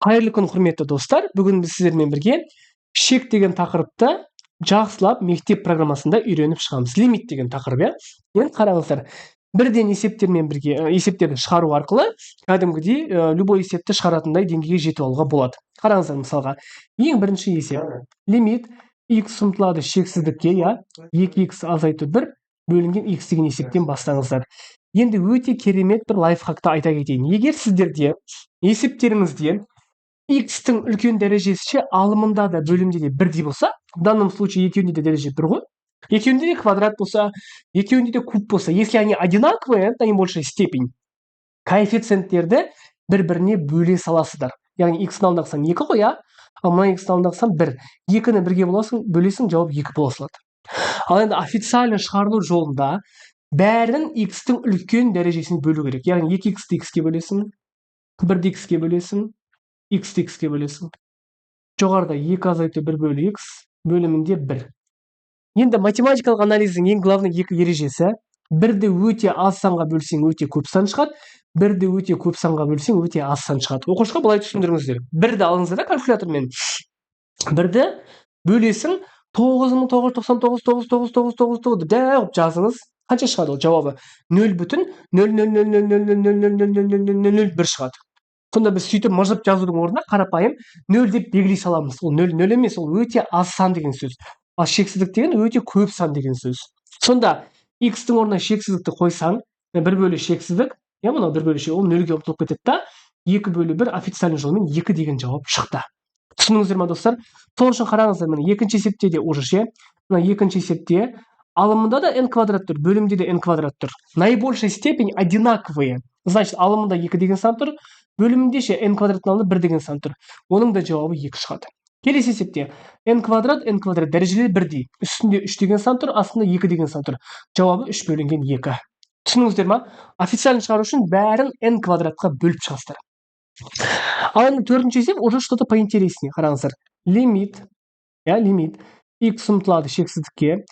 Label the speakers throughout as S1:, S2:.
S1: Қайырлы күн, құрметті достар. Бүгін біз сіздермен бірге шек деген тақырыпты жақсылап мектеп программасында үйреніп шығамыз. Лимит деген тақырып, иә. Енді қараңыздар. Бірден есептермен бірге есептерді шығару арқылы кәдімгідей любой есепті шығаратындай деңгейге жетіп алуға болады. Қараңыздар, мысалға, ең бірінші есеп. Лимит x ұмтылады шексіздікке, иә, 2x азайту 1 бөлінген x деген есептен бастаңыздар. Енді өте керемет бір лайфхакты айта кетейін. Егер сіздерде есептеріңізден x-тің үлкен дәрежесі алымында да бөлімде де бірдей болса, в данном случае екеуінде де дәреже бір ғой. Екеуінде де квадрат болса, екеуінде де куб болса, если они одинаковые, это наибольшая степень, коэффициенттерді бір-біріне бөле саласыздар. Яғни x-ны алдақсам 2 ғой, а мына x-ны алдақсам 1. 2-ні бірге бөлесің, жауап 2 бола салады. Ал енді официально шығарылу жолында бәрін x-тің үлкен дәрежесін бөлу керек. Яғни 2x-ті x-ке бөлесің, 1-ді x-ке бөлесің, x-ті x-ке бөлесің. Жоғарыда 2 азайту 1 бөлі x бөлімінде 1. Енді математикалық анализдің ең главный екі ережесі: бірді өте аз санға бөлсең өте көп сан шығады, бірді өте көп санға бөлсең өте аз сан шығады. Оқушыға былай түсіндіріңіздер. Бірді алыңыздар да калькулятормен. Бірді бөлесің 9.999.999 деп жазыңыз. Қанша шығады ол жауабы? 0,00000000001 шығады. Сонда біз сөйтіп мыжып жазудың орнына қарапайым 0 деп белгілей саламыз. Ол 0 емес, ол өте аз сан деген сөз. Ал шексіздік деген өте көп сан деген сөз. Сонда x-тің орнына шексіздікті қойсаң, 1 бөлі шексіздік, я мынау 1 бөлі шексіздік, ол 0-ге ұмтылып кетеді да, 2 бөлі 1 официальный жолмен 2 деген жауап шықты. Түсініңіздер ме, достар? Сол үшін қараңыздар, міне екінші есепте де уже ше, мына екінші есепте алымында да n квадрат тұр, бөлімде де n квадрат тұр. Наибольшая степень одинаковые. Значит, алымында 2 деген сан тұр, бөлімінде ше n квадраттың алдында 1 деген сан тұр. Оның да жауабы 2 шығады. Келесі есепте n квадрат дәрежелері бірдей. Үстінде 3 деген сан тұр, астында 2 деген сан тұр. Жауабы 3 бөлінген 2. Түсініңіздер ма? Официально шығару үшін бәрін n квадратқа бөліп шығасыздар. Ал енді төртінші есеп уже что-то поинтереснее. Қараңыздар. Лимит x ұмтылады шексіздікке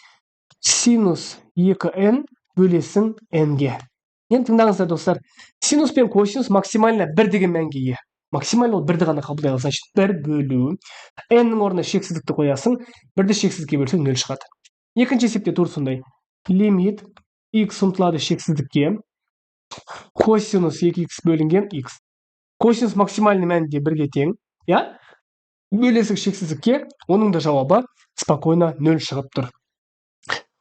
S1: синус 2n бөлесің n-ге. Енді тыңдаңыздар, достар. Синус пен косинус максимально 1 деген мәнге ие. Максимально ол 1-ді ғана қабылдайды. Значит, 1 бөлу n-нің орнына шексіздікті қоясың, 1-ді шексіздікке бөлсең 0 шығады. Екінші есепте тура сондай. Лимит x ұмтылады шексіздікке косинус 2x бөлінген x. Косинус максимальный мәнінде 1-ге тең, я? Бөлесің шексіздікке, оның да жауабы спокойно 0 шығып тұр.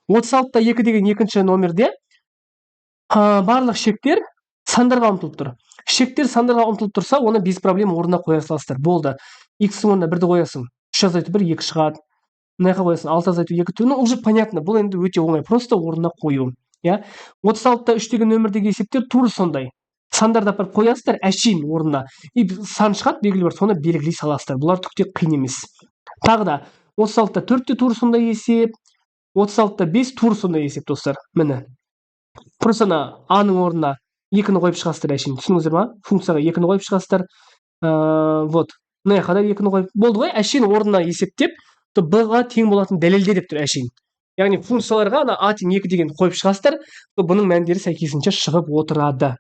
S1: 36-та 2 деген екінші номерде барлық шектер сандарға ұмтылып тұр. Шектер сандарға ұмтылып тұрса, оны без проблем орнына қоя саласыздар. Болды. X-ің орнына 1-ді қоясың. 3 азайту 1 2 шығады. Мына жаққа қоясың 6 азайту 2 2. Ну, уже понятно. Бұл енді өте оңай. Просто орнына қою. Я? 36-та 3 деген нөмірдегі есептер тура сондай. Сандарды апарып қоясыздар әшейін орнына. И сан шығады, белгілі бар, соны белгілей саласыздар. Бұлар түкте қиын емес. Тағы да 36-та 4-те тура сондай есеп. 36-та 5 тура сондай есеп, достар. Міне. Просто А-ның орнына 2-ні қойып шығасыздар әшейін. Түсініңіздер ма? Функцияға 2-ні қойып шығасыздар. Вот. Мына жаққа да 2-ні қойып. Болды ғой, әшейін орнына есептеп, b-ға тең болатын дәлелде деп тұр әшейін. Яғни функцияларға А тең 2 деген қойып шығасыздар, бұның мәндері сәйкесінше шығып отырады.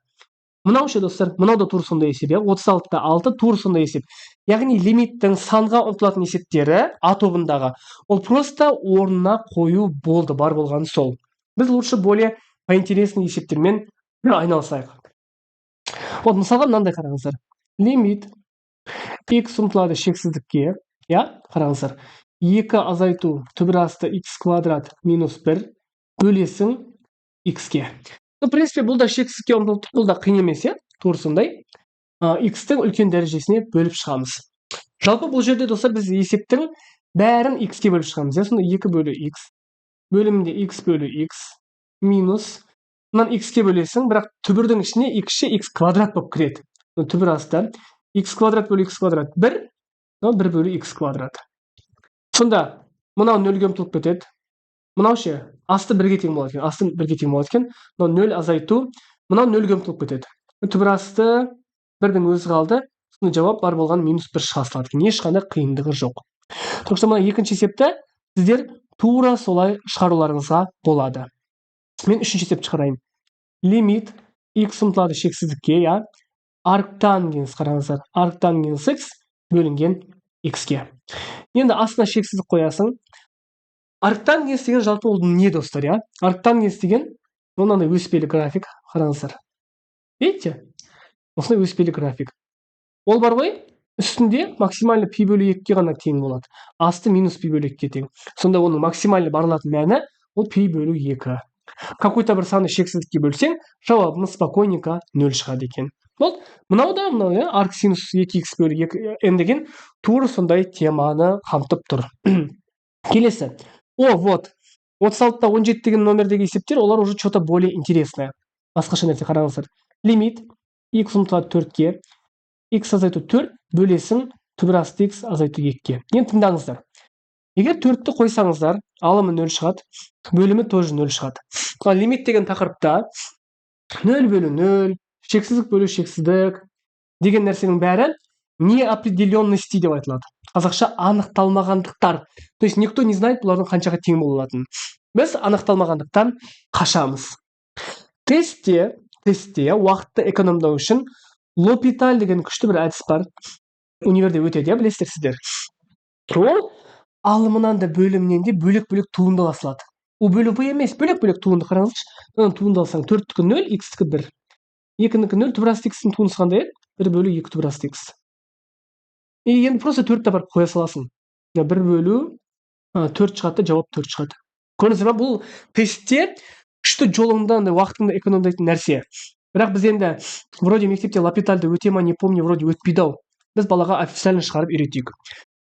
S1: Мынау ше, достар, мынау да тура сондай есеп. 36-та 6 тура сондай есеп. Яғни лимиттің санға ұмтылатын есептері А тобындағы. Ол просто орнына қою болды, бар болғаны сол. Біз лучше более поинтересный есептермен айналысайық. Вот, мысалға мынандай қараңыздар. Лимит x ұмтылады шексіздікке, я, қараңыздар. 2 азайту түбір асты x квадрат минус 1 бөлесің x-ке. В принципе, бұл да шексіздікке ұмтылып, бұл да қиын емес, я? Тура сондай. X-тің үлкен дәрежесіне бөліп шығамыз. Жалпы бұл жерде, достар, біз есептің бәрін x-ке бөліп шығамыз. Сонда 2 бөлі x бөлімінде x бөлі x минус мынан x-ке бөлесің, бірақ түбірдің ішіне x квадрат болып кіреді. Түбір асты x квадрат бөлі x квадрат 1, 1 бөлі x квадрат. Сонда мынау 0-ге ұмтылып кетеді. Мынау ше, асты 1-ге тең болады екен. Асты 1-ге тең болады екен. Мынау 0 азайту, мынау 0-ге ұмтылып кетеді. Түбір асты 1-дің өзі қалды. Сонда жауап бар болған минус 1 шыға салады екен. Ешқандай қиындығы жоқ. Тоқса мына екінші есепті сіздер тура солай шығаруларыңызға болады. Мен үшінші есеп шығарайын. Лимит x ұмтылады шексіздікке, я, арктангенс қараңыздар, арктангенс x бөлінген x-ке. Енді астына шексіздік қоясың. Арктангенс деген жалпы ол не достар, я? Арктангенс деген мынандай өспелі график, қараңыздар. Видите? Осындай өспелі график. Ол бар ғой, үстінде максимальный пи бөлі 2-ге ғана тең болады. Асты минус пи бөлі 2-ге тең. Сонда оның максимальный барылатын мәні ол пи бөлі 2. Какой-то бір саны шексіздікке бөлсең, жауабымыз спокойненько 0 шығады екен. Болды. Мынау да, я, арк синус 2х бөлі 2n деген тура сондай теманы қамтып тұр. Келесі. Вот. 36-та 17 деген номердегі есептер, олар уже что-то более интересное. Басқаша нәрсе қараңыздар. Лимит x ұмтылады 4-ке. X азайту 4 бөлесің түбірасты x азайту 2-ке. Енді тыңдаңыздар. Егер 4-ті қойсаңыздар, алымы 0 шығады, бөлімі тоже 0 шығады. Лимит деген тақырыпта 0 бөлі 0, шексіздік бөлі шексіздік деген нәрсенің бәрі неопределенности деп айтылады. Қазақша анықталмағандықтар. То есть никто не знает бұлардың қаншаға тең болатынын. Біз анықталмағандықтан қашамыз. Тестте уақытты экономдау үшін L'Hopital деген күшті бір әдіс бар. Универде өтеді, білесіздер сіздер. Ол алымынан да бөлімінен де бөлек-бөлек туындаласылады. Ол бөліп емес, бөлек-бөлек туынды қараңызшы. Туындалсаң 4-тікі 0, x-тікі 1. 2-нікі 0, түбірасты x-тің туындысы қандай? 1 бөлі 2 түбірасты x. Енді просто 4-ті барып қоя саласың. 1 бөлі 4 шығады, жауап 4 шығады. Көрдіңіздер ме? Бұл тестте күшті жолыңда уақытыңды экономдайтын нәрсе. Бірақ біз енді вроде мектепте L'Hopitalды өте ма, не помню, вроде өтпейді ау. Біз балаға официально шығарып үйретейік.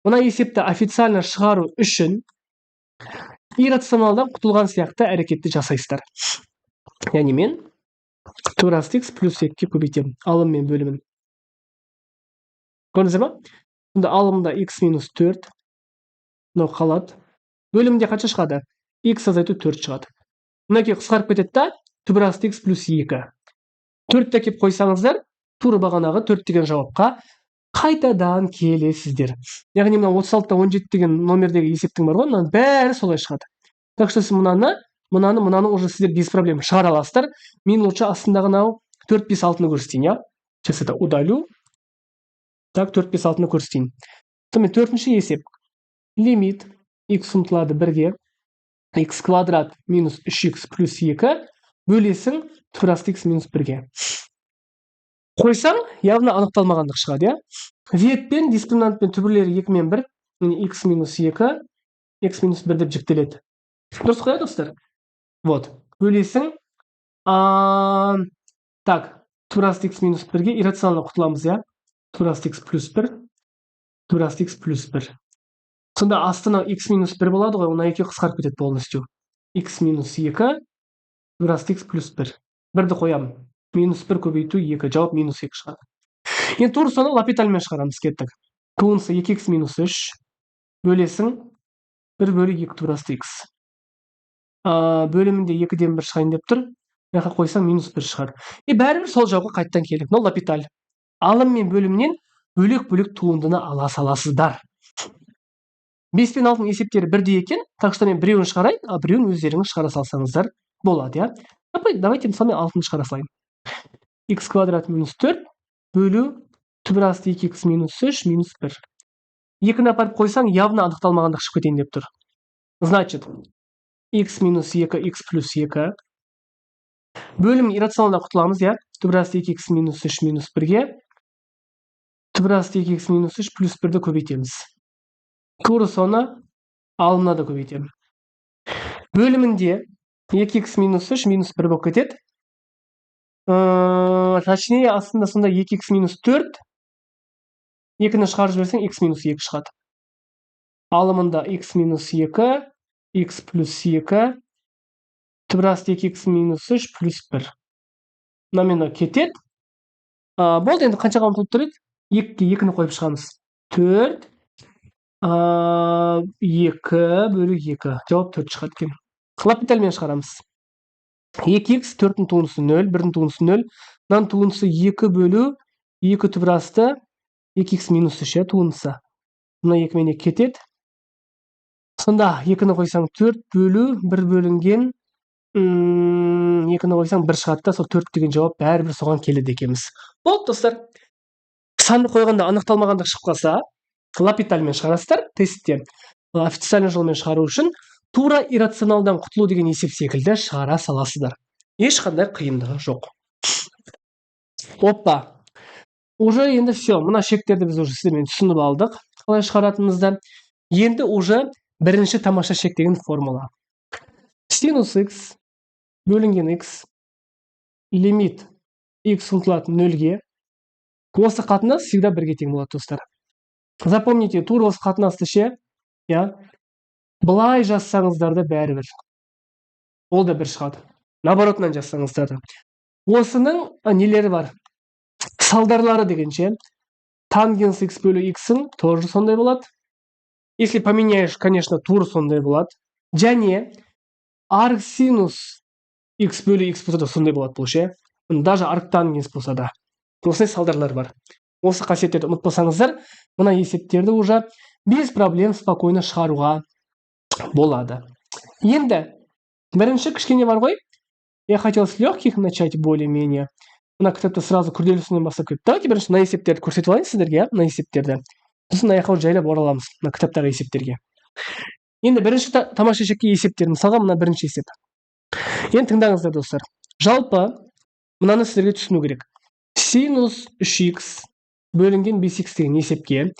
S1: Мына есепті официально шығару үшін иррационалдан құтылған сияқты әрекетті жасайсыздар. Яғни мен түбірасты x плюс 2-ке көбейтемін. Алым мен бөлімін. Көрдіңіздер ма? Сонда алымда x минус 4 мынау қалады. Бөлімде қанша шығады? X азайту 4 шығады. Мынау қысқарып кетеді да, түбірасты x плюс 2. 4-ті әкеп қойсаңыздар, тура бағанағы 4 деген жауапқа қайтадан келесіздер. Яғни мына 36-та 17 деген номердегі есептің бар ғой, мынаның бәрі солай шығады. Так что сіз мынаны уже сіздер без проблем шығара аласыздар. Мен лучше астындағы 4, 5, 6-ны көрсетейін, я? Сейчас это удалю. Так, 4, 5, 6-ны көрсетейін. Сонымен 4-ші есеп. Лимит x ұмтылады 1-ге. X квадрат минус 3x плюс 2 бөлесің түбірасты x минус 1-ге. Қойсаң, явно анықталмағандық шығады, я? Ветпен, дискриминантпен түбірлері 2 мен 1, x минус 2, x минус 1 деп жіктеледі. Дұрыс қояды, достар? Вот. Бөлесің. Так, түбірасты x минус 1-ге иррационалдан құтыламыз, я? Түбірасты x плюс 1, түбірасты x плюс 1. Сонда астына x минус 1 болады ғой, оны 2 қысқарып кетеді полностью. x минус 2, түбірасты x плюс 1. Бірді қоямын. Минус 1 көбейту 2, жауап минус 2 шығады. Енді тура соны L'Hopitalмен шығарамыз, кеттік. Туындысы 2x минус 3, бөлесің 1 бөлі 2 түбірасты x. Бөлімінде 2-ден 1 шығайын деп тұр, яқа қойсаң минус 1 шығады. Бәрібір сол жауапқа қайттан келдік. Мынау L'Hopital. Алым мен бөлімнен бөлек-бөлек туындыны ала саласыздар. 5 пен 6-ның есептері бірдей екен, так что мен біреуін шығарайын, а біреуін өздеріңіз шығара салсаңыздар болады, я? Давайте мысалы 6-ны шығара салайын. X квадрат минус 4 бөлі түбірасты 2x минус 3 минус 1. 2-ні апарып қойсаң, явно анықталмағандық шығып кетейін деп тұр. Значит, x минус 2, x плюс 2. Бөлім иррационалдан құтыламыз, я? Түбірасты 2x минус 3 минус 1-ге. Түбірасты 2x минус 3 плюс 1-ді көбейтеміз. Тура соны алымына да көбейтемін. Бөлімінде 2x минус 3 минус 1 болып кетеді. Точнее, астында сонда 2x минус 4. 2-ні шығарып жіберсең, x минус 2 шығады. Алымында x минус 2, x плюс 2, түбірасты 2x минус 3 плюс 1. Мына кетеді. Болды, енді қаншаға ұмтылып тұр еді? 2-ге 2-ні қойып шығамыз. 4, 2 бөлі 2. Жауап 4 шығады екен. L'Hopitalмен шығарамыз. 2x 4-дің туындысы 0, 1-дің туындысы 0. Мынаның туындысы 2 бөлі 2 түбірасты 2x минус 3 туындысы. Мына 2 мен 2 кетеді. Сонда 2-ні қойсаң 4 бөлі 1 бөлінген 2-ні қойсаң 1 шығады да, сол 4 деген жауап бәрібір соған келеді екенбіз. болды достар. Санды қойғанда анықталмағандық шығып қалса, лапитальмен шығарасыздар тесттен. Официальный жолмен шығару үшін тура иррационалдан құтылу деген есеп секілді шығара саласыздар. Ешқандай қиындығы жоқ. Опа. Уже енді все. Мына шектерді біз уже сіздермен түсініп алдық. Қалай шығаратынымызды. Енді уже бірінші тамаша шек деген формула. Синус x бөлінген x лимит x ұмтылатын 0-ге. Осы қатынас всегда бірге тең болады, достар. Запомните, тура осы қатынасты ше, былай жазсаңыздар да бәрібір. Ол да бір шығады. Наоборотынан жазсаңыздар да. Осының нелері бар? Салдарлары дегенше, тангенс x бөлі x-ің тоже сондай болады. Если поменяешь, конечно, тура сондай болады. Және арксинус x бөлі x болса да сондай болады бұл ше. Даже арктангенс болса да. Осындай салдарлар бар. Осы қасиеттерді ұмытпасаңыздар, мына есептерді уже без проблем спокойно шығаруға болады. Енді бірінші кішкене бар ғой. Я хотел с легких начать более-менее. Мына кітапты сразу күрделісінен бастап кетті. Давайте бірінші мына есептерді көрсетіп алайын сіздерге, мына есептерді. Сосын аяққа жайлап ораламыз мына кітаптағы есептерге. Енді бірінші тамаша шекке есептер. Мысалға мына бірінші есеп. Енді тыңдаңыздар, достар. Жалпы мынаны сіздерге түсіну керек. Синус 3x бөлінген 5x деген есепке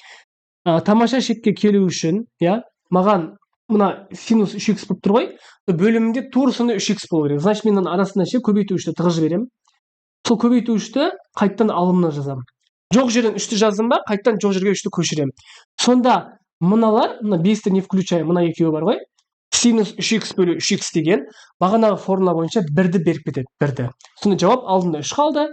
S1: тамаша шекке келу үшін, маған мына синус 3x болып тұр ғой, бөлімінде тура сондай 3x болу керек. Значит, мен арасына көбейтуішті тығыз жіберем. Сол көбейтуішті қайттан алымына жазам. Жоқ жерден 3-ті жаздым ба, қайттан жоқ жерге 3-ті көшірем. Сонда мыналар, мына 5-ті не включай, мына екеуі бар ғой. Синус 3x бөлі 3x деген бағанағы формула бойынша 1-ді беріп кетеді, 1-ді. Сонда жауап алдында 3 қалды,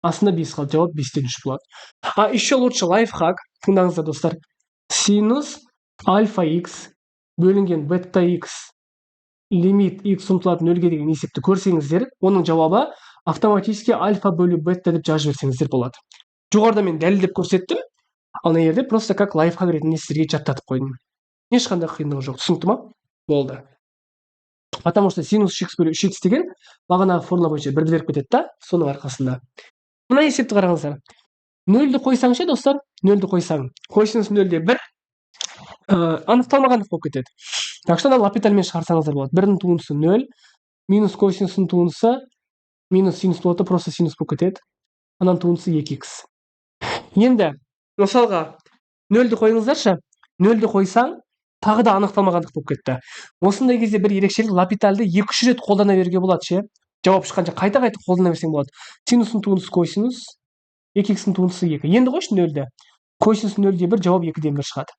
S1: астында 5 қалды, жауап 5-тен 3 болады. Еще лучше лайфхак, тыңдаңыздар, достар. Синус альфа x бөлінген бета x лимит x ұмтылатын 0-ге деген есепті көрсеңіздер, оның жауабы автоматически альфа бөлі бета деп жазып жіберсеңіздер болады. Жоғарыда мен дәлелдеп көрсеттім, ал мына жерде просто как лайфхак ретінде сіздерге жаттатып қойдым. Ешқандай қиындығы жоқ, түсінікті ма? Болды. Потому что синус 3x бөлі 3x деген бағанағы формула бойынша 1-ді беріп кетеді да, соның арқасында. Мына есепті қараңыздар. 0-ді қойсаң ше, достар, 0-ді қойсаң, косинус 0-де 1 анықталмағандық болып кетеді. Так что лапитальмен шығарсаңыздар болады. 1-дің туындысы 0, минус косинустың туындысы, минус синус болады, просто синус болып кетеді. Ананың туындысы 2x. Енді, мысалға, 0-ді қойыңыздаршы, 0-ді қойсаң, тағы да анықталмағандық болып кетті. Осындай кезде бір ерекшелік лапитальды 2-3 рет қолдана беруге болады ше. Жауап шыққанша қайта-қайта қолдана берсең болады. Синустың туындысы косинус, 2x-ның туындысы 2. Енді қойшы 0-ді. Косинус 0-де 1, жауап 2-ден 1 шығады.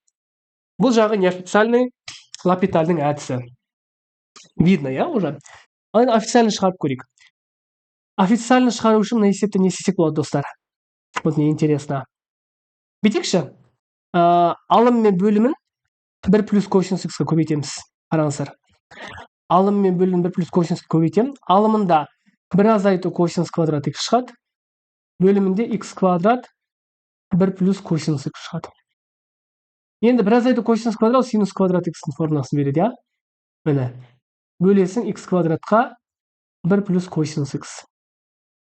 S1: Бұл жағы неофициальный лапитальдің әдісі. Видно, уже? Ал енді официальный шығарып көрейік. Официальный шығару үшін мына есепті не істесек болады, достар? Вот мне интересно. Бүйтейікші, алым мен бөлімін 1 плюс косинус x-қа көбейтеміз. Қараңыздар. Алым мен бөлімін 1 плюс косинус көбейтем. Алымында 1 азайту косинус квадрат x шығады. Бөлімінде x квадрат 1 плюс косинус x шығады. Енді 1 азайту косинус квадрат синус квадрат x-ның формуласын береді, Міне. Бөлесің x квадратқа 1 плюс косинус x.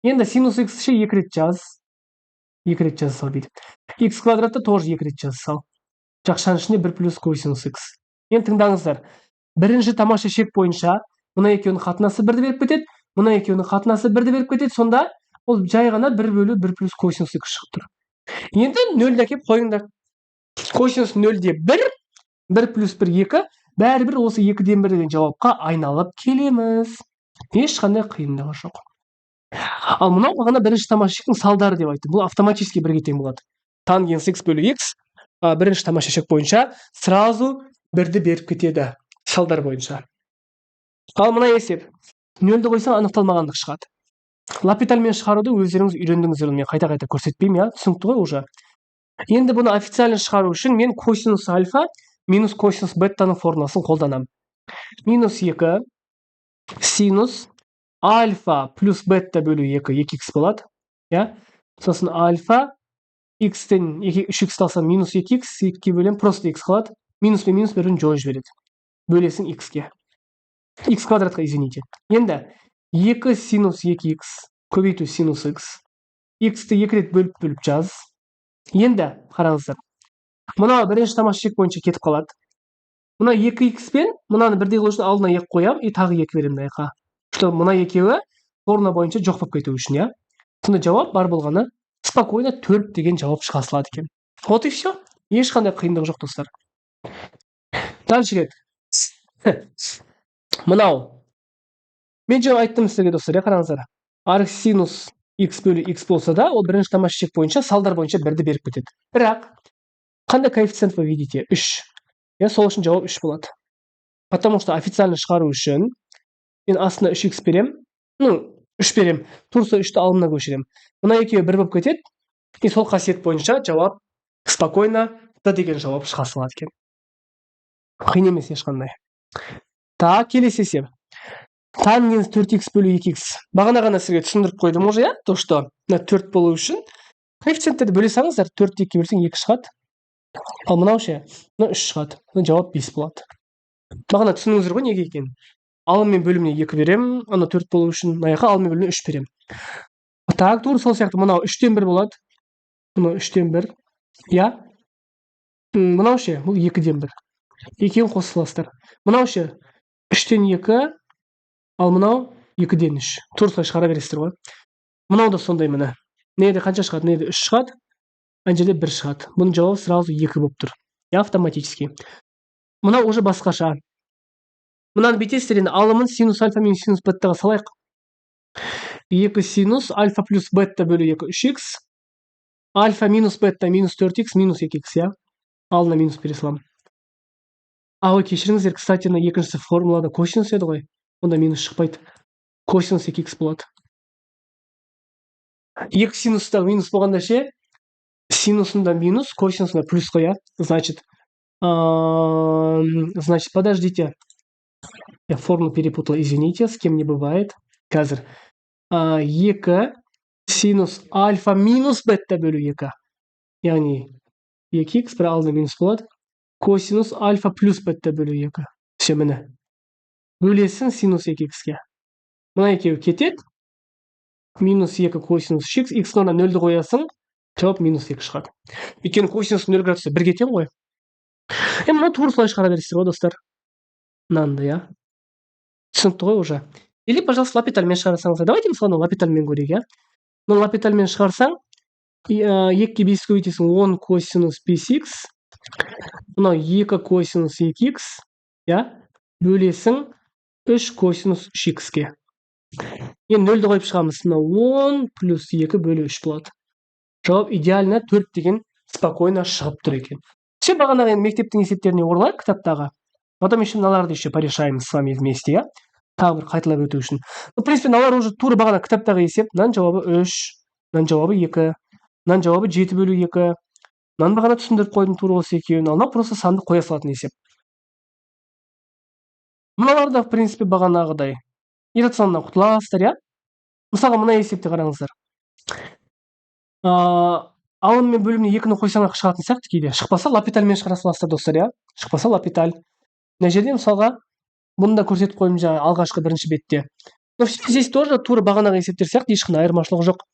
S1: Енді синус x ше 2 рет жаз. 2 рет жаза сал дейді. X квадратты тоже 2 рет жаза сал. Жақшаның ішіне 1 плюс косинус x. Енді тыңдаңыздар. Бірінші тамаша шек бойынша мына екеуінің қатынасы 1-ді беріп кетеді, мына екеуінің қатынасы 1-ді беріп кетеді, сонда ол жай ғана 1 бөлі 1 плюс косинус x шығып тұр. Енді 0-ді әкеп қойыңдар. Косинус 0-де 1, 1 плюс 1 2, бәрібір осы 2-ден 1 деген жауапқа айналып келеміз. Ешқандай қиындығы жоқ. Ал мынау бағана бірінші тамаша шектің салдары деп айтты. Бұл автоматически бірге тең болады. Тангенс x бөлі x бірінші тамаша шек бойынша сразу 1-ді беріп кетеді. Салдар бойынша. Ал мына есеп. 0-ді қойсаң анықталмағандық шығады. Лапитальмен шығаруды өздеріңіз үйрендіңіздер, мен қайта-қайта көрсетпеймін, түсінікті ғой уже. Енді бұны официальный шығару үшін мен косинус альфа минус косинус беттаның формуласын қолданам. Минус 2 синус альфа плюс бетта бөлі 2 2x болады. Сосын альфа x-тен 3x алсам минус 2x, 2-ге бөлем просто x қалады. Минус пен минус бірін жойып жібереді. Бөлесің x-ге. X квадратқа, извините. Енді 2 синус 2x көбейту синус x x'ті 2 рет бөліп жаз. Енді қараңыздар. Мына бірінші тамаша шек бойынша кетіп қалады. Мына 2x пен мынаны бірдей қылу үшін алдына 2 қоямын, и тағы 2 беремін мына жаққа. Что мына екеуі формула бойынша жоқ болып кетуі үшін, иә. Сонда жауап бар болғаны спокойно 4 деген жауап шыға салады екен. Вот и все. Ешқандай қиындық жоқ, достар. Дальше кет. Мынау. Мен жаңа айттым сіздерге, достар, қараңыздар. Арг синус x бөлі x болса да, ол бірінші тамаша шек бойынша салдар бойынша бірді беріп кетеді. Бірақ қандай коэффициент вы видите? 3. Я сол үшін жауап 3 болады. Потому что официально шығару үшін мен астына 3x берем. 3 берем. Тура 3-ті алымына көшірем. Мына екеуі бір болып кетеді. И сол қасиет бойынша жауап спокойно д деген жауап шыға салады екен. Қиын емес ешқандай. Так, келесі есеп. Тангенс 4x бөлі 2x. Бағана ғана сізге түсіндіріп қойдым уже, иә? То, что 4 болу үшін коэффициенттерді бөле салыңыздар, 4-ті 2 бөлсең 2 шығады. Ал мынау ше, 3 шығады. Жауап 5 болады. Бағана түсіндіңіздер ғой неге екен? Алым мен бөліміне 2 берем, ана 4 болу үшін, мына жаққа алым мен бөліміне 3 берем. Так, тура сол сияқты мынау 3-тен 1 болады. Мынау 3-тен 1. Я. Мынау ше, бұл 2-ден 1. Екеуін қосыласыздар. Мынау ше, 3-тен 2, ал мынау 2-ден 3. Тура солай шығара бересіздер ғой. Мынау да сондай міне. Неде қанша шығады? Неде 3 шығады? Ана жерде 1 шығады. Бұның жауабы сразу 2 болып тұр. Я автоматически. Мынау уже басқаша. Мынаны бүйтесіздер, енді алымын синус альфа минус синус беттаға салайық. 2 синус альфа плюс бетта бөлі 2 3x. Альфа минус бетта минус 4x минус 2x, я. Алына минус бере саламын. Ой, кешіріңіздер, кстати, на екіншісі формулада косинус еді ғой. Онда минус шықпайды. Косинус 2x болады. 2 синуста минус болғанда ше, синусында минус, косинусында плюс қоя. Значит, подождите. Я формулу перепутал, извините, с кем не бывает. Қазір. 2 синус альфа минус бетта бөлі 2. Яғни 2x, бір алдына минус болады. Косинус альфа плюс бетта бөлі 2. Все, міне. Бөлесің синус 2x-ке. Мына екеуі кетеді. Минус 2 косинус x. X-ның орнына 0-ді қоясың. Жауап минус 2 шығады. Өйткені косинус 0 градуста 1 кетен ғой. Мына тура солай шығара бересіздер ғой, достар. Мынаны, я. Түсінікті ғой уже. Или, пожалуйста, лапитальмен шығарсаңыз. Давайте мысалы лапитальмен көрейік, я. Мына лапитальмен шығарсаң, 2-ке 5 көбейтесің 10 косинус 5x. Мынау 2 косинус 2x, я. Бөлесің 3 косинус 3x-ке. Енді 0-ді қойып шығамыз. 10 плюс 2 бөлі 3 болады. Жауап идеально 4 деген спокойно шығып тұр екен. Все, бағанағы мектептің есептеріне оралайық кітаптағы. Потом еще мыналарды еще порешаем с вами вместе, я. Тағы бір қайталап өту үшін. В принципе, мыналар уже тура бағана кітаптағы есеп. Мынаның жауабы 3, мынаның жауабы 2, мынаның жауабы 7 бөлі 2. Мынаны бағана түсіндіріп қойдым тура осы екеуін. Ал мына просто санды қоя салатын есеп. Мыналар да в принципе бағанағыдай. Иррационалдан құтыласыздар, я. Мысалға мына есепте қараңыздар. Алым мен бөліміне 2-ні қойсаңақ шығатын сияқты кейде. Шықпаса лапитальмен шығара саласыздар, достар, я. Шықпаса лапиталь. Мына жерде мысалға бұны да көрсетіп қойым жаңа алғашқы бірінші бетте. Но здесь тоже тура бағанағы есептер сияқты ешқандай айырмашылығы жоқ.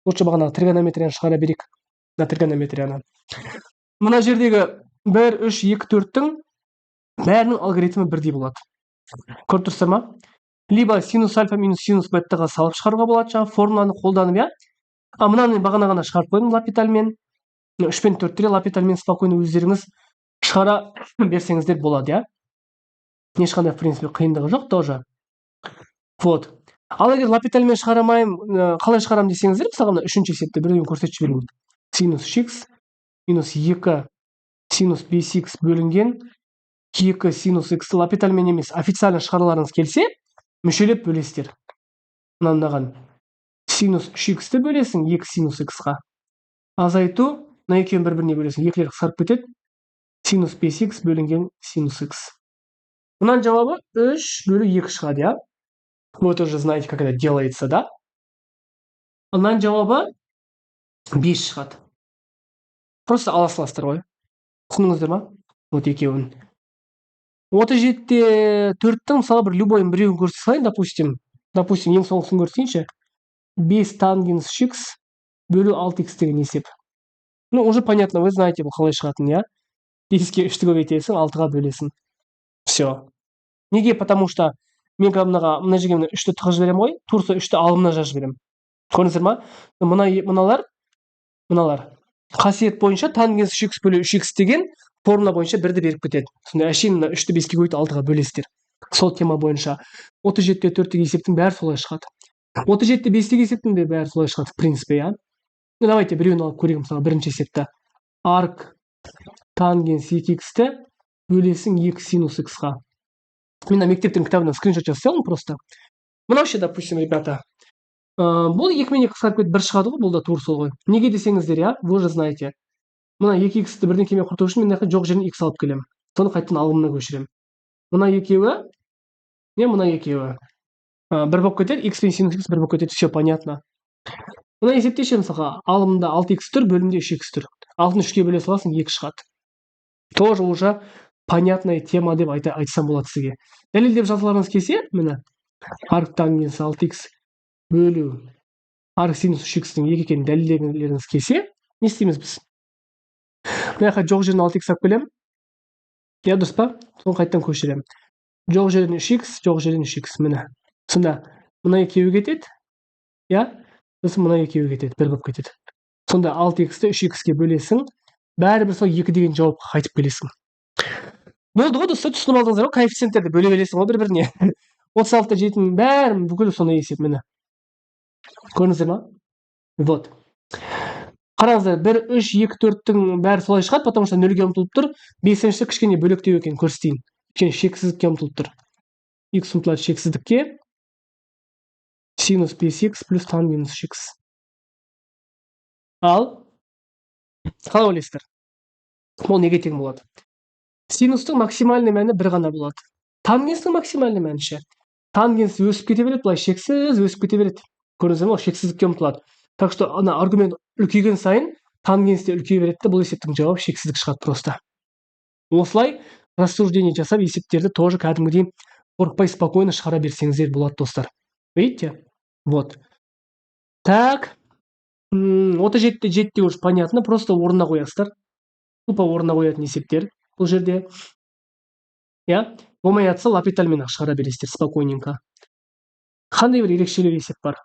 S1: Лучше бағанағы тригонометрияны шығара берейік. На тригонометрияны. Мына жердегі 1, 3, 2, 4-тің бәрінің алгоритмі бірдей болады. Көріп тұрсыздар ма? Либо синус альфа минус синус беттаға салып шығаруға болады, жаңа формуланы қолданып, я. Мынаны бағана ғана шығарып қойдым лапитальмен. 3 пен 4-те лапитальмен спокойно өздеріңіз шығара берсеңіздер болады, я. Ешқандай, в принципе, қиындығы жоқ тоже. Вот. Ал егер лапитальмен шығарамайым, қалай шығарам десеңіздер, мысалға үшінші есепті бірден көрсетіп жіберейін. Синус x минус 2 синус 5x бөлінген 2 синус x лапитальмен емес, официально шығаруларыңыз келсе, мүшелеп бөлесіздер. Мынандаған синус 3x-ті бөлесің 2 синус x-қа. Азайту, мына екеуін бір-біріне бөлесің, екілер қысқарып кетеді. Синус 5x бөлінген синус x. Мынаның жауабы 3 бөлі 2 шығады, я. Вы тоже знаете, как это делается, да? Мынаның жауабы 5 шығады. Просто ала саласыздар ғой. Түсіндіңіздер ма? Вот екеуін. 37-те 4-тің мысалы бір любойын біреуін көрсете салайын, допустим, ең соңғысын көрсетейінші. 5 тангенс x бөлу 6х деген есеп. Ну, уже понятно, вы знаете бұл қалай шығатынын, иә? 10-ке 3-ті көбейтесің, 6-ға бөлесің. Все. Неге? Потому что мен мына жерге мына 3-ті тығып жіберемін ғой, тура 3-ті алымына жазып жіберемін. Көрдіңіздер ма? Мыналар қасиет бойынша тангенс 3х бөлу 3х деген формула бойынша 1-ді беріп кетеді. Сонда әшейін мына 3-ті 5-ке көбейтіп 6-ға бөлесіздер. Сол тема бойынша 37-те 4-тегі есептің бәрі солай шығады. 37-те 5-тегі есептің де бәрі солай шығады, в принципе, иә. Ну, давайте біреуін алып көрейік, мысалы, бірінші есепті. Арк тангенс 2х-ті бөлесің 2 синус х-ға. Мен мектептің кітабынан скриншот жасап просто. Мынау ше, допустим, ребята, бұл 2 мен 2 қысқарып кетіп 1 шығады ғой, бұл да тура сол ғой. Неге десеңіздер, иә, вы уже знаете. Мына 2х-ті бірден кеме құрту үшін мен жоқ жеріне x алып келемін. Соны қайтадан алымына көшіремін. Мына екеуі, мына екеуі бір болып кетеді, x пен синус x бір болып кетеді, все понятно. Мына есептеші, мысалға, алымында 6х тұр, бөлімде 3х тұр. 6-ны 3-ке бөле саласың, 2 шығады. Тоже уже понятная тема деп айтсам болады сізге. Дәлелдеп жазуларыңыз келсе, міне, арк тангенс 6х бөлу арк синус 3х-тің 2 екенін дәлелдегілеріңіз келсе, не істейміз біз? Мына жаққа жоқ жеріне 6х алып келемін. Я дұрыс па? Соны қайтадан көшіремін. Жоқ жеріне 3х, жоқ жеріне 3х, міне. Сонда мына екеуі кетеді. Я? Сосын мына екеуі кетеді, бір болып кетеді. Сонда 6х-ті 3х-ке бөлесің, бәрібір сол 2 деген жауапқа қайтып келесің. Болды ғой, достар, түсініп алдыңыздар ғой, коэффициенттерді бөле бересің ғой бір-біріне. 36-та 7-нің бәрін бүкіл соны есеп, міне. Көрдіңіздер ма? Вот. Қараңыздар, 1, 3, 2, 4-тің бәрі солай шығады, потому что 0-ге ұмтылып тұр. 5-ші кішкене бөлектеу екенін көрсетейін. Кішкене шексіздікке ұмтылып тұр. X ұмтылады шексіздікке. Синус 5х плюс тангенс 3х. Ал қалай ойлайсыздар? Ол неге тең болады? Синустың максимальный мәні бір ғана болады. Тангенстің максимальный мәні ше. Тангенс өсіп кете береді, былай шексіз өсіп кете береді. Көрдіңіздер ме? Шексіздікке ұмтылады. Так что ана аргумент үлкейген сайын тангенс те үлкейе береді, бұл есептің жауабы шексіздік шығады просто. Осылай рассуждение жасап есептерді тоже кәдімгідей қорықпай спокойно шығара берсеңіздер болады, достар. Видите? Вот. Так. 37-те 7-те уже понятно, просто орнына қоясыздар. Тупо орнына қоятын есептер бұл жерде. Я? Болмай жатса лапитальмен шығара бересіздер спокойненько. Қандай бір ерекшелеу есеп бар?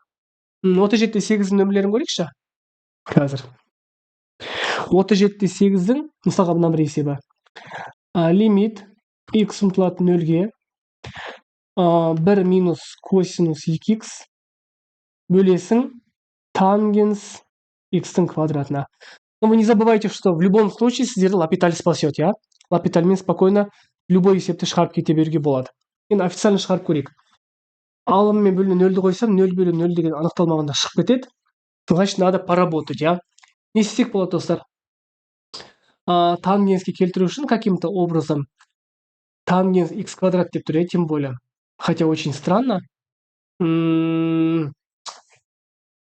S1: 37-те 8-дің нөмірлерін көрейікші. Қазір. 37-те 8-дің, мысалға мына бір есебі. Лимит x ұмтылады 0-ге 1 минус косинус 2х бөлесің тангенс x-тің квадратына. Но вы не забывайте, что в любом случае сіздерді лапиталь спасет, я? Лапитальмен спокойно любой есепті шығарып кете беруге болады. Енді официально шығарып көрейік. Алым мен бөліне 0-ді қойсам, 0 бөлі 0 деген анықталмағанда шығып кетеді. Значит, надо поработать, я? Не істесек болады, достар. Тангенске келтіру үшін каким-то образом тангенс x квадрат деп тұр, тем более. Хотя очень странно.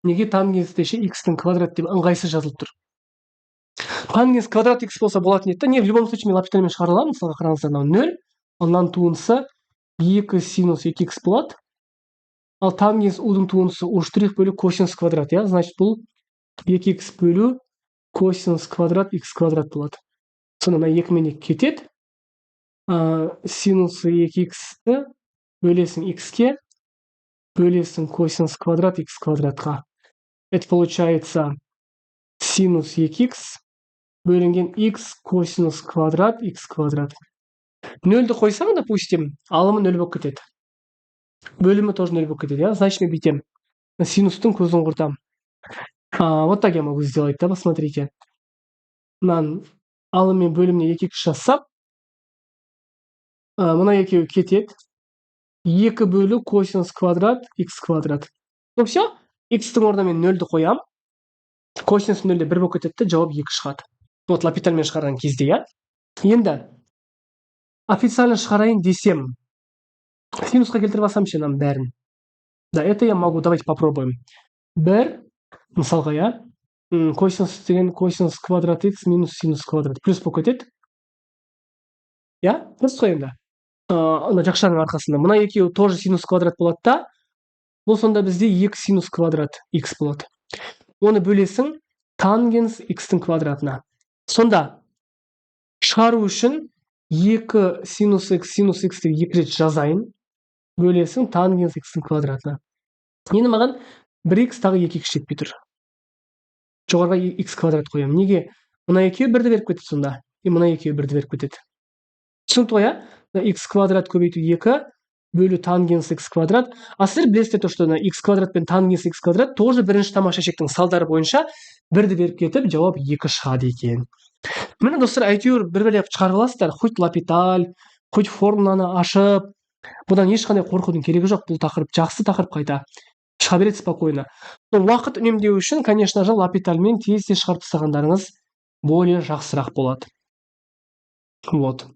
S1: Неге тангенсте ше x-тің квадрат деп ыңғайсыз жазылып тұр? Тангенс квадрат x болса болатын еді. Не, в любом случае мен лапитальмен шығара аламын. Мысалға қараңыздар, 0, ондан туындысы 2 синус 2х болады. Ал тангенс u-дың туындысы u' бөлу косинус квадрат, я? Значит, бұл 2х бөлу косинус квадрат x квадрат болады. Сонда 2 мен 2 кетеді. Синусы 2х-ті бөлесің x-ке, бөлесің косинус квадрат x квадратқа. Это получается синус 2х бөлінген x косинус квадрат x квадрат. 0-ді қойсаң, допустим, алымы 0 болып кетеді. Бөлімі тоже 0 болып кетеді, я? Значит, мен бүйтем. Синустың көзін құртам. Вот так я могу сделать, да, посмотрите. Мынан алым мен бөліміне 2х жазсам, мына екеуі кетеді. 2 бөлу косинус квадрат x квадрат. Ну все, x-тің орнына мен 0-ді қоям. Косинус 0-де 1 болып кетеді, жауап 2 шығады. Вот лапитальмен шығарған кезде, я? Енді официально шығарайын десем, синусқа келтіріп алсам ше мынаның бәрін. Да, это я могу, давайте попробуем. 1, мысалға, я? Косинус деген косинус квадрат x минус синус квадрат. Плюс болып кетеді. Я? Дұрыс қой енді. Ана жақшаның арқасында. Мына екеуі тоже синус квадрат болады да. Бұл сонда бізде 2 синус квадрат x болады. оны бөлесің тангенс x-тің квадратына. Сонда шығару үшін 2 синус x-ті 2 рет жазайын, бөлесің тангенс x-тің квадратына. Енді маған 1x тағы 2x жетпей тұр. Жоғарыға x квадрат қоямын. Неге? Мына екеуі бірді беріп кетеді сонда. Мына екеуі бірді беріп кетеді. Түсінікті ғой, x квадрат көбейту 2 бөлу тангенс x квадрат. А сіздер білесіздер, что x квадрат пен тангенс x квадрат тоже бірінші тамаша шектің салдары бойынша бірді беріп кетіп, жауап 2 шығады екен. Міне достар, әйтеуір бір-бірлеп шығарып аласыздар, хоть L'Hopital, хоть формуланы ашып, бұдан ешқандай қорқудың керегі жоқ. Бұл тақырып жақсы тақырып, қайта шыға береді спокойно. Уақыт үнемдеу үшін, конечно же, L'Hopitalмен тез-тез шығарып тастағандарыңыз более жақсырақ болады. Вот.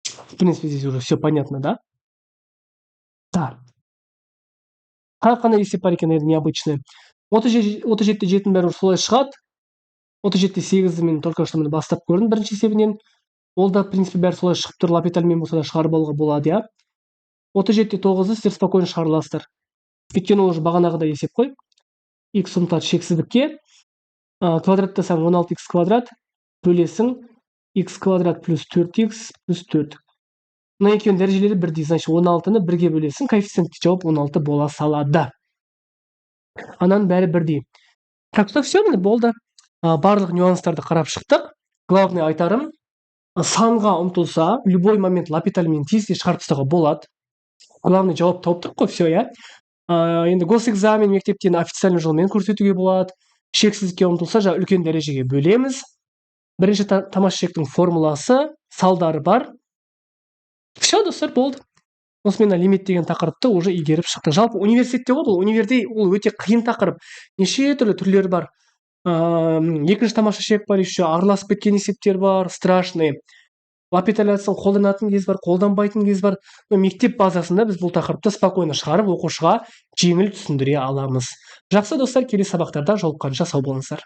S1: В принципе, здесь уже все понятно, да? Да. Қандай есеп бар екен, необычный. 37-те 7-дің бәрі солай шығады. 37-те 8-ді мен только что бастап көрдім бірінші есебінен. Ол да, в принципе, бәрі солай шығып тұр. L'Hopitalмен болса да шығарып алуға болады, иә. 37-те 9-ды сіздер спокойно шығарыласыздар. Өйткені ол уже бағанағыдай есеп қой. X ұмтады шексіздікке. Квадраттасаң 16x квадрат бөлесің x квадрат плюс 4x плюс 4. Мына екеуінің дәрежелері бірдей, значит 16-ны 1-ге бөлесің, коэффициентті жауап 16 бола салады. Ананың бәрі бірдей. Так что все, міне болды. Барлық нюанстарды қарап шықтық. Главный айтарым, санға ұмтылса, любой момент L'Hopitalмен тез-тез шығарып тастауға болады. Главный жауап тауып тұрық қой, все, иә. Енді госэкзамен мектептен официальный жолмен көрсетуге болады. Шексіздікке ұмтылса, үлкен дәрежеге бөлеміз. Бірінші тамаша шектің формуласы, салдары бар. Все, достар, болды. Осымен лимит деген тақырыпты уже игеріп шықтық. Жалпы университетте ғой, бұл универде ол өте қиын тақырып. Неше түрлі түрлері бар. Екінші тамаша шек бар, еще араласып кеткен есептер бар, страшный. L'Hopital қолданатын кез бар, қолданбайтын кез бар. Мектеп базасында біз бұл тақырыпты спокойно шығарып, оқушыға жеңіл түсіндіре аламыз. Жақсы достар, келесі сабақтарда жолыққанша сау болыңыздар.